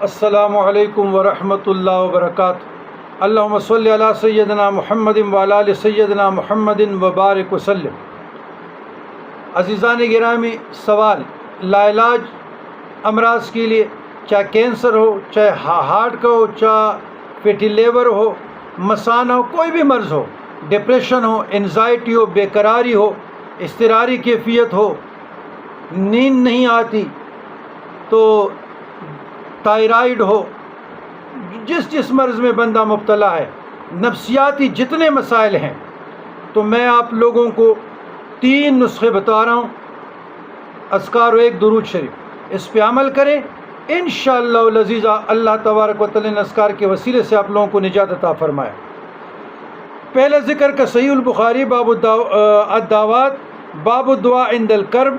السلام علیکم ورحمۃ اللہ وبرکاتہ۔ اللہم صلی علی سیدنا محمد وعلی آل سیدنا محمد وبارک وسلم۔ عزیزان گرامی، سوال لاعلاج امراض کے لیے، چاہے کینسر ہو، چاہے ہارٹ کا ہو، چاہے فیٹی لیور ہو، مثانہ ہو، کوئی بھی مرض ہو، ڈپریشن ہو، انزائٹی ہو، بے قراری ہو، اضطراری کیفیت ہو، نیند نہیں آتی، تو تائرائیڈ ہو، جس مرض میں بندہ مبتلا ہے، نفسیاتی جتنے مسائل ہیں، تو میں آپ لوگوں کو 3 نسخے بتا رہا ہوں، اذکار و ایک درود شریف، اس پہ عمل کریں انشاءاللہ العزیز اللہ تبارک و تعالی نے اذکار کے وسیلے سے آپ لوگوں کو نجات عطا فرمایا۔ پہلے ذکر کا صحیح البخاری باب الدعوات، باب الدعاء عند الکرب،